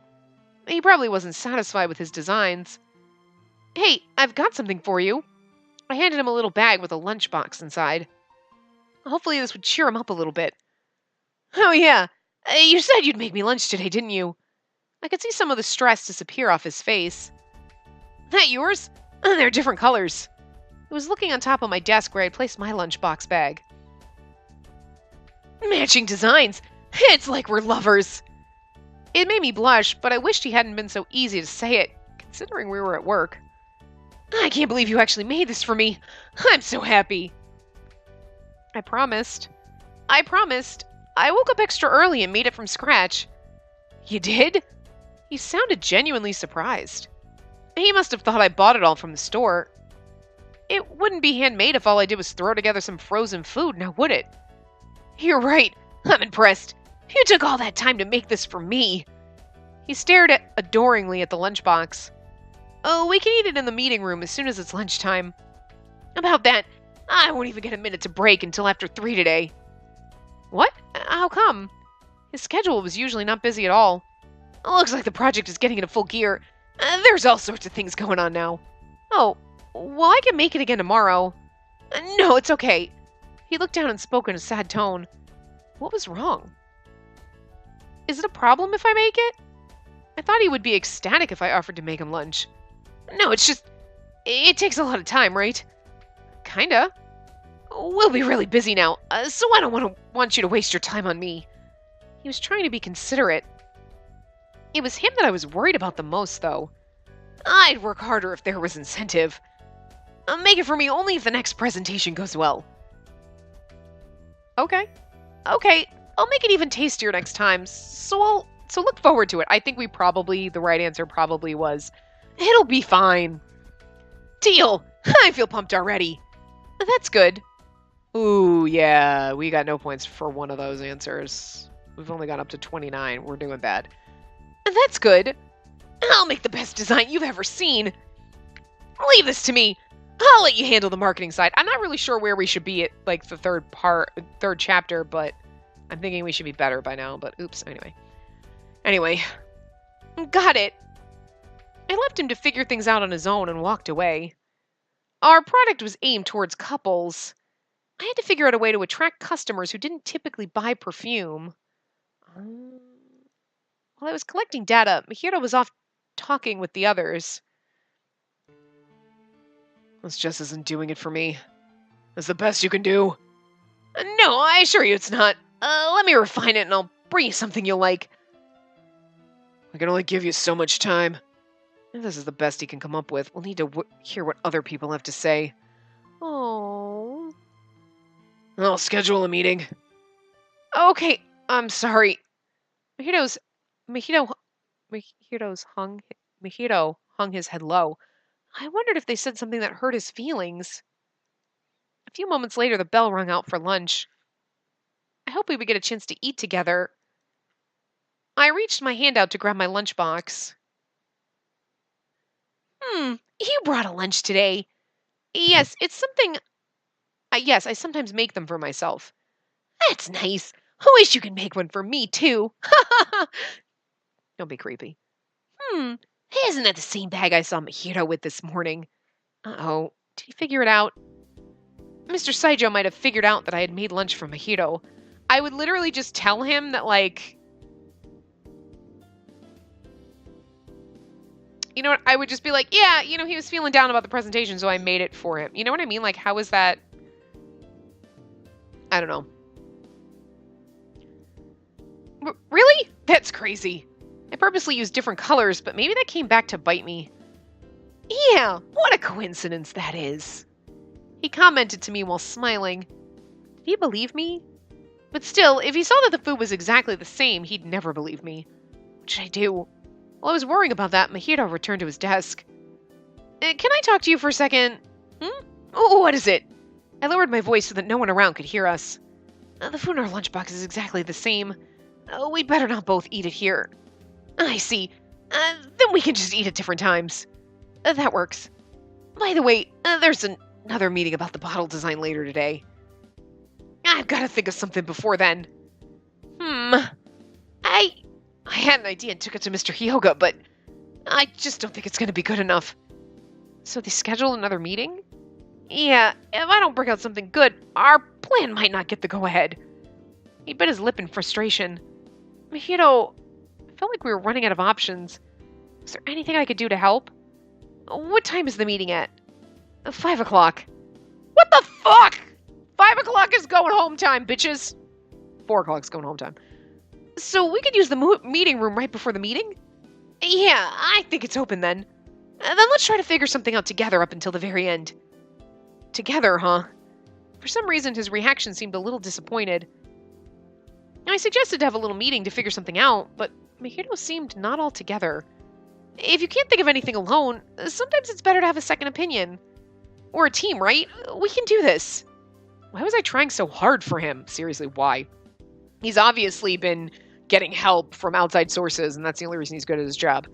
He probably wasn't satisfied with his designs. Hey, I've got something for you. I handed him a little bag with a lunchbox inside. Hopefully this would cheer him up a little bit. Oh yeah, you said you'd make me lunch today, didn't you? I could see some of the stress disappear off his face. That yours? They're different colors. He was looking on top of my desk where I'd placed my lunchbox bag. Matching designs. It's like we're lovers. It made me blush, but I wished he hadn't been so easy to say it, considering we were at work. I can't believe you actually made this for me. I'm so happy. I promised. I woke up extra early and made it from scratch. You did? He sounded genuinely surprised. He must have thought I bought it all from the store. It wouldn't be handmade if all I did was throw together some frozen food, now would it? You're right. I'm impressed. You took all that time to make this for me. He stared adoringly at the lunchbox. Oh, we can eat it in the meeting room as soon as it's lunchtime. About that, I won't even get a minute to break until after 3 today. What? How come? His schedule was usually not busy at all. Looks like the project is getting into full gear. There's all sorts of things going on now. Oh, well, I can make it again tomorrow. No, it's okay. He looked down and spoke in a sad tone. What was wrong? Is it a problem if I make it? I thought he would be ecstatic if I offered to make him lunch. No, it's just... It takes a lot of time, right? Kinda. We'll be really busy now, so I don't want you to waste your time on me. He was trying to be considerate. It was him that I was worried about the most, though. I'd work harder if there was incentive. Make it for me only if the next presentation goes well. Okay, I'll make it even tastier next time, so look forward to it. I think the right answer probably was, it'll be fine. Deal! I feel pumped already. That's good. Ooh, yeah, we got no points for one of those answers. We've only got up to 29. We're doing bad. That's good. I'll make the best design you've ever seen. Leave this to me. I'll let you handle the marketing side. I'm not really sure where we should be at, like, the third chapter, but I'm thinking we should be better by now, but oops, Anyway, got it. I left him to figure things out on his own and walked away. Our product was aimed towards couples. I had to figure out a way to attract customers who didn't typically buy perfume. While I was collecting data, Mahiro was off talking with the others. This just isn't doing it for me. That's the best you can do. No, I assure you it's not. Let me refine it and I'll bring you something you'll like. I can only give you so much time. If this is the best he can come up with, we'll need to hear what other people have to say. Oh. I'll schedule a meeting. Okay, I'm sorry. Mahito hung his head low. I wondered if they said something that hurt his feelings. A few moments later, the bell rang out for lunch. I hope we would get a chance to eat together. I reached my hand out to grab my lunchbox. You brought a lunch today. Yes, it's something. Yes, I sometimes make them for myself. That's nice. I wish you could make one for me, too. Don't be creepy. Hmm, isn't that the same bag I saw Mahito with this morning? Uh-oh, did he figure it out? Mr. Saijo might have figured out that I had made lunch for Mahito. I would literally just tell him that, like, you know what? I would just be like, yeah, he was feeling down about the presentation, so I made it for him. You know what I mean? Like, how is that? I don't know. Really? That's crazy. I purposely used different colors, but maybe that came back to bite me. Yeah, what a coincidence that is. He commented to me while smiling. Did he believe me? But still, if he saw that the food was exactly the same, he'd never believe me. What should I do? While I was worrying about that, Mahito returned to his desk. Can I talk to you for a second? Oh, what is it? I lowered my voice so that no one around could hear us. The food in our lunchbox is exactly the same. We'd better not both eat it here. I see. Then we can just eat at different times. That works. By the way, there's another meeting about the bottle design later today. I've got to think of something before then. I had an idea and took it to Mr. Hyoga, but I just don't think it's going to be good enough. So they scheduled another meeting? Yeah, if I don't bring out something good, our plan might not get the go-ahead. He bit his lip in frustration. Mahito, I felt like we were running out of options. Is there anything I could do to help? What time is the meeting at? 5 o'clock. What the fuck? 5 o'clock is going home time, bitches. 4 o'clock is going home time. So we could use the meeting room right before the meeting? Yeah, I think it's open then. Then let's try to figure something out together up until the very end. Together, huh? For some reason, his reaction seemed a little disappointed. I suggested to have a little meeting to figure something out, but Mahito seemed not altogether. If you can't think of anything alone, sometimes it's better to have a second opinion. We're a team, right? We can do this. Why was I trying so hard for him? Seriously, why? He's obviously been getting help from outside sources, and that's the only reason he's good at his job.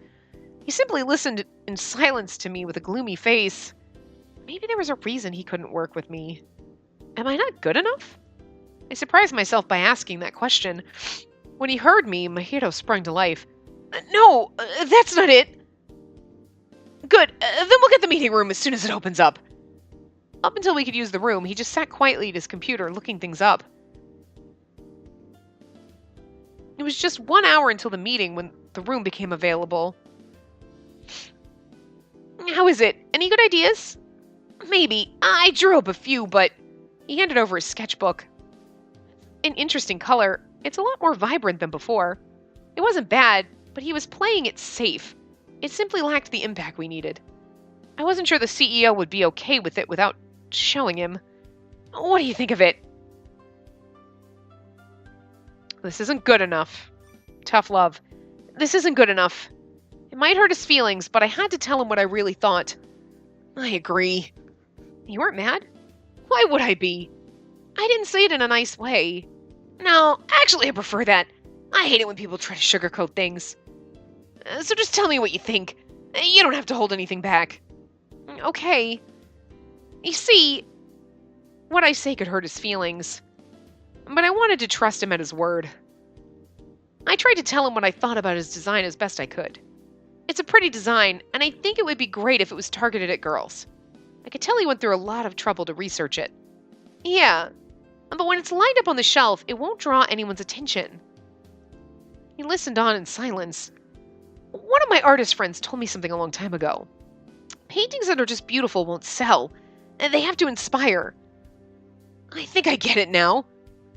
He simply listened in silence to me with a gloomy face. Maybe there was a reason he couldn't work with me. Am I not good enough? I surprised myself by asking that question. When he heard me, Mahito sprung to life. No, that's not it. Good, then we'll get the meeting room as soon as it opens up. Up until we could use the room, he just sat quietly at his computer, looking things up. It was just 1 hour until the meeting when the room became available. How is it? Any good ideas? Maybe. I drew up a few, but he handed over his sketchbook. An interesting color. It's a lot more vibrant than before. It wasn't bad, but he was playing it safe. It simply lacked the impact we needed. I wasn't sure the CEO would be okay with it without showing him. What do you think of it? This isn't good enough. Tough love. This isn't good enough. It might hurt his feelings, but I had to tell him what I really thought. I agree. You weren't mad? Why would I be? I didn't say it in a nice way. No, actually I prefer that. I hate it when people try to sugarcoat things. So just tell me what you think. You don't have to hold anything back. Okay. You see, what I say could hurt his feelings. But I wanted to trust him at his word. I tried to tell him what I thought about his design as best I could. It's a pretty design, and I think it would be great if it was targeted at girls. I could tell he went through a lot of trouble to research it. Yeah, but when it's lined up on the shelf, it won't draw anyone's attention. He listened on in silence. One of my artist friends told me something a long time ago. Paintings that are just beautiful won't sell, and they have to inspire. I think I get it now.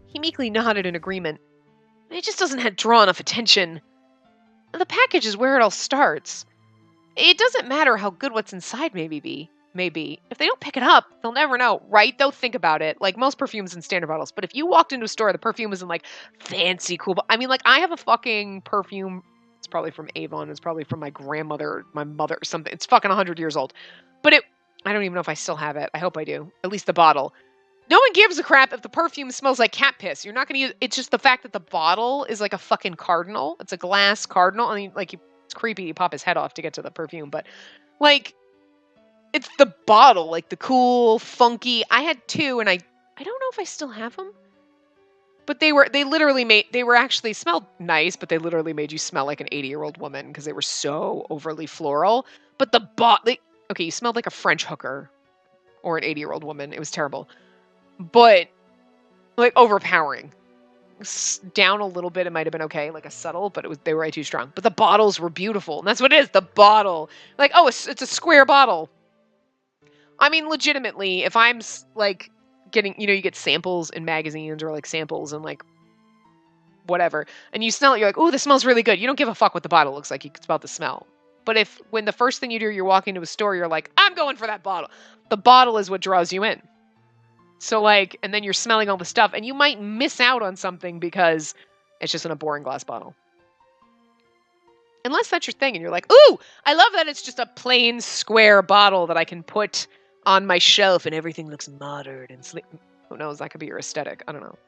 He meekly nodded in agreement. It just doesn't draw enough attention. The package is where it all starts. It doesn't matter how good what's inside may be. If they don't pick it up, they'll never know, right? They'll think about it. Like most perfumes in standard bottles. But if you walked into a store, the perfume isn't like fancy, cool. I mean, like I have a fucking perfume. It's probably from Avon. It's probably from my grandmother, my mother, or something. It's fucking 100 years old. But I don't even know if I still have it. I hope I do. At least the bottle. No one gives a crap if the perfume smells like cat piss. You're not going to use... It's just the fact that the bottle is like a fucking cardinal. It's a glass cardinal. I mean, like, it's creepy. You pop his head off to get to the perfume. But, like, It's the bottle, like the cool, funky. I had two, and I don't know if I still have them. But they were actually smelled nice, but they literally made you smell like an 80-year-old woman because they were so overly floral. But okay, you smelled like a French hooker or an 80-year-old woman. It was terrible. But like overpowering. Down a little bit, it might have been okay, like a subtle, but they were way too strong. But the bottles were beautiful, and that's what it is, the bottle. Like, oh, it's a square bottle. I mean, legitimately, if I'm like getting, you get samples in magazines or like samples and like whatever, and you smell it, you're like, oh, this smells really good. You don't give a fuck what the bottle looks like. It's about the smell. But when the first thing you do, you're walking to a store, you're like, I'm going for that bottle. The bottle is what draws you in. So like, and then you're smelling all the stuff, and you might miss out on something because it's just in a boring glass bottle. Unless that's your thing, and you're like, ooh, I love that it's just a plain square bottle that I can put on my shelf and everything looks modern and sleek. Who knows? That could be your aesthetic. I don't know.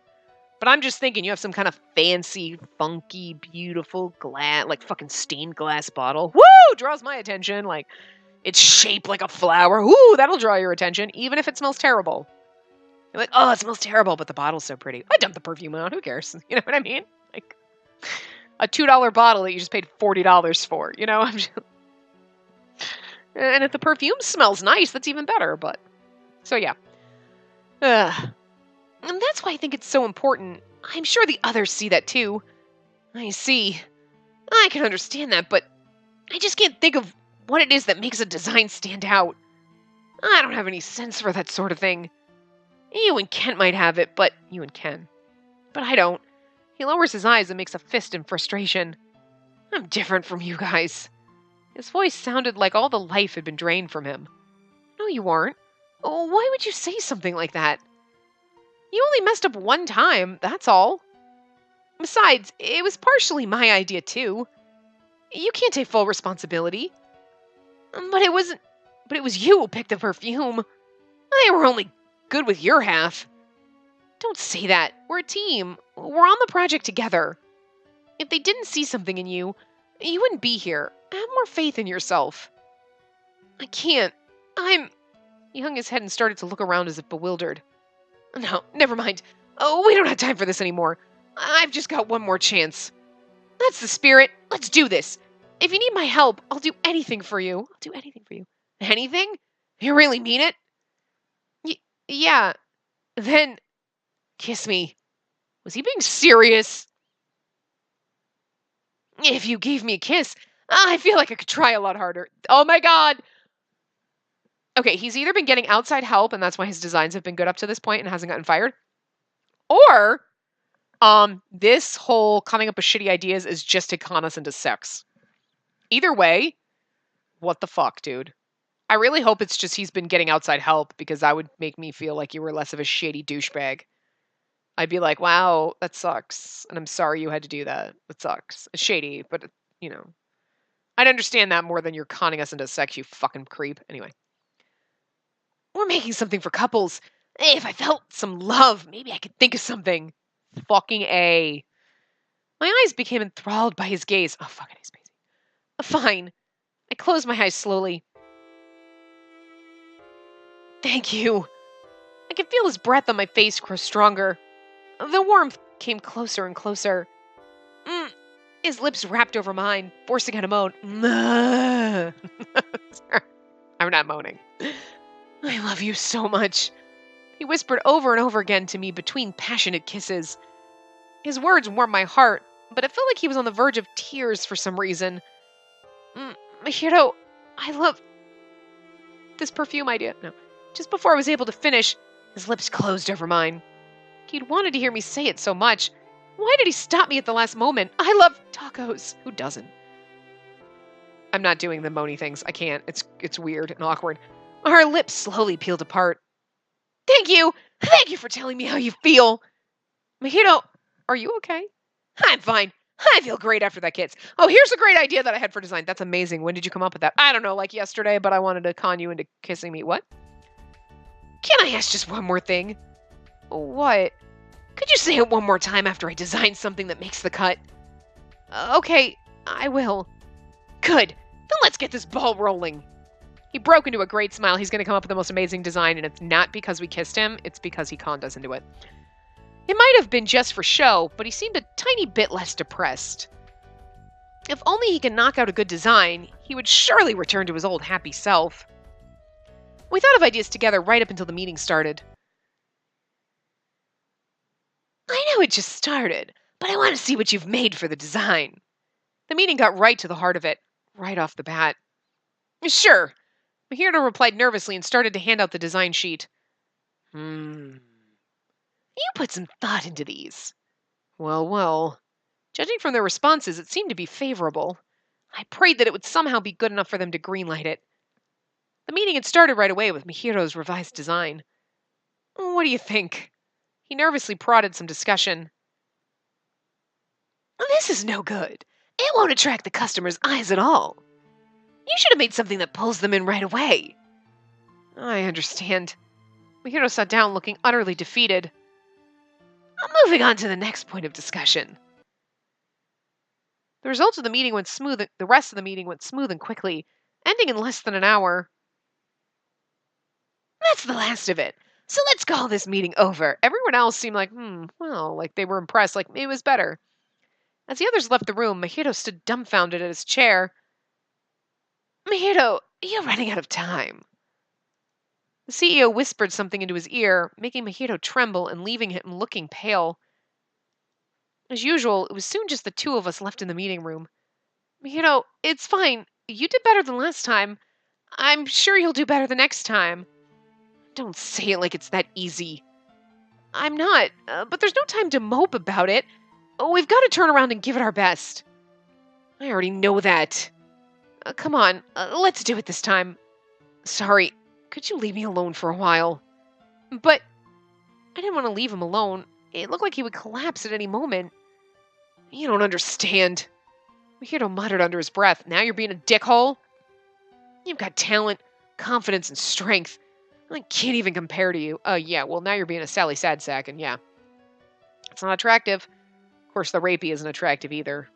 But I'm just thinking you have some kind of fancy, funky, beautiful glass, like fucking stained glass bottle. Woo! Draws my attention. Like, it's shaped like a flower. Ooh, that'll draw your attention, even if it smells terrible. You're like, oh, it smells terrible, but the bottle's so pretty. I dumped the perfume out. Who cares? You know what I mean? Like, a $2 bottle that you just paid $40 for. I'm just... And if the perfume smells nice, that's even better. But so yeah. And that's why I think it's so important. I'm sure the others see that too. I see. I can understand that, but I just can't think of what it is that makes a design stand out. I don't have any sense for that sort of thing. You and Kent might have it, but you and Ken. But I don't. He lowers his eyes and makes a fist in frustration. I'm different from you guys. His voice sounded like all the life had been drained from him. No, you weren't. Oh, why would you say something like that? You only messed up one time, that's all. Besides, it was partially my idea too. You can't take full responsibility. But it was you who picked the perfume. They were only good with your half. Don't say that. We're a team. We're on the project together. If they didn't see something in you, you wouldn't be here. Have more faith in yourself. I can't. He hung his head and started to look around as if bewildered. No, never mind. Oh, we don't have time for this anymore. I've just got one more chance. That's the spirit. Let's do this. If you need my help, I'll do anything for you. I'll do anything for you. Anything? You really mean it? Yeah. Then, kiss me. Was he being serious? If you gave me a kiss, I feel like I could try a lot harder. Oh my god! Okay, he's either been getting outside help, and that's why his designs have been good up to this point and hasn't gotten fired. Or, this whole coming up with shitty ideas is just to con us into sex. Either way, what the fuck, dude? I really hope it's just he's been getting outside help, because that would make me feel like you were less of a shady douchebag. I'd be like, wow, that sucks. And I'm sorry you had to do that. It sucks. It's shady, but, I'd understand that more than you're conning us into sex, you fucking creep. Anyway. We're making something for couples. If I felt some love, maybe I could think of something. Fucking A. My eyes became enthralled by his gaze. Oh, fucking A, Spacey. Fine. I closed my eyes slowly. Thank you. I could feel his breath on my face grow stronger. The warmth came closer and closer. His lips wrapped over mine, forcing out a moan. I'm not moaning. I love you so much. He whispered over and over again to me between passionate kisses. His words warmed my heart, but it felt like he was on the verge of tears for some reason. Mahiro, I love this perfume idea. No. Just before I was able to finish, his lips closed over mine. He'd wanted to hear me say it so much. Why did he stop me at the last moment? I love tacos. Who doesn't? I'm not doing the moany things. I can't. It's weird and awkward. Our lips slowly peeled apart. Thank you! Thank you for telling me how you feel! Mahito, are you okay? I'm fine. I feel great after that kiss. Oh, here's a great idea that I had for design. That's amazing. When did you come up with that? I don't know, like yesterday, but I wanted to con you into kissing me. What? Can I ask just one more thing? What? Could you say it one more time after I design something that makes the cut? Okay, I will. Good. Then let's get this ball rolling. He broke into a great smile. He's going to come up with the most amazing design, and it's not because we kissed him. It's because he conned us into it. It might have been just for show, but he seemed a tiny bit less depressed. If only he could knock out a good design, he would surely return to his old happy self. We thought of ideas together right up until the meeting started. I know it just started, but I want to see what you've made for the design. The meeting got right to the heart of it, right off the bat. Sure. Mahito replied nervously and started to hand out the design sheet. You put some thought into these. Well. Judging from their responses, it seemed to be favorable. I prayed that it would somehow be good enough for them to greenlight it. The meeting had started right away with Mihiro's revised design. What do you think? He nervously prodded some discussion. This is no good. It won't attract the customers' eyes at all. You should have made something that pulls them in right away. I understand. Mihiro sat down looking utterly defeated. I'm moving on to the next point of discussion. The rest of the meeting went smooth and quickly, ending in less than an hour. That's the last of it. So let's call this meeting over. Everyone else seemed like, like they were impressed, like it was better. As the others left the room, Mahito stood dumbfounded at his chair. Mahito, you're running out of time. The CEO whispered something into his ear, making Mahito tremble and leaving him looking pale. As usual, it was soon just the two of us left in the meeting room. Mahito, it's fine. You did better than last time. I'm sure you'll do better the next time. Don't say it like it's that easy. I'm not, but there's no time to mope about it. We've got to turn around and give it our best. I already know that. Come on, let's do it this time. Sorry, could you leave me alone for a while? But I didn't want to leave him alone. It looked like he would collapse at any moment. You don't understand. Mahito muttered under his breath. Now you're being a dickhole? You've got talent, confidence, and strength. I can't even compare to you. Yeah, well, now you're being a Sally Sad Sack, and yeah. It's not attractive. Of course, the rapey isn't attractive either.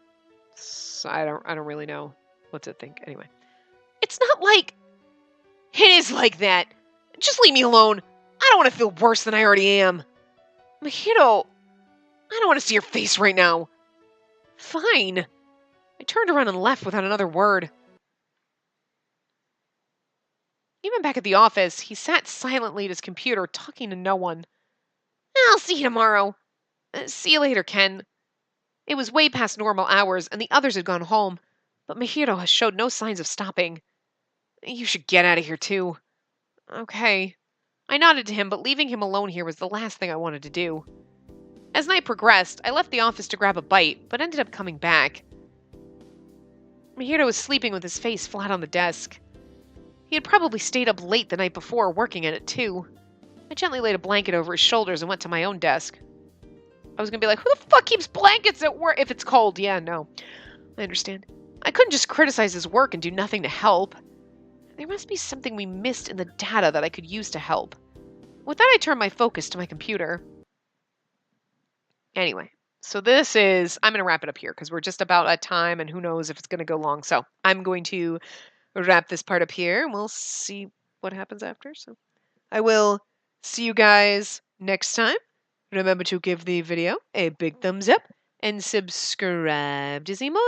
So I don't really know what to think. Anyway. It's not like... It is like that. Just leave me alone. I don't want to feel worse than I already am. Mahito, I don't want to see your face right now. Fine. I turned around and left without another word. Even back at the office, he sat silently at his computer, talking to no one. I'll see you tomorrow. See you later, Ken. It was way past normal hours, and the others had gone home, but Mahito has showed no signs of stopping. You should get out of here, too. Okay. I nodded to him, but leaving him alone here was the last thing I wanted to do. As night progressed, I left the office to grab a bite, but ended up coming back. Mahito was sleeping with his face flat on the desk. He had probably stayed up late the night before, working at it too. I gently laid a blanket over his shoulders and went to my own desk. I was going to be like, who the fuck keeps blankets at work if it's cold? Yeah, no. I understand. I couldn't just criticize his work and do nothing to help. There must be something we missed in the data that I could use to help. With that, I turned my focus to my computer. Anyway, so I'm going to wrap it up here because we're just about at time and who knows if it's going to go long. So I'm going to wrap this part up here and we'll see what happens after. So I will see you guys next time. Remember to give the video a big thumbs up and subscribe to see more.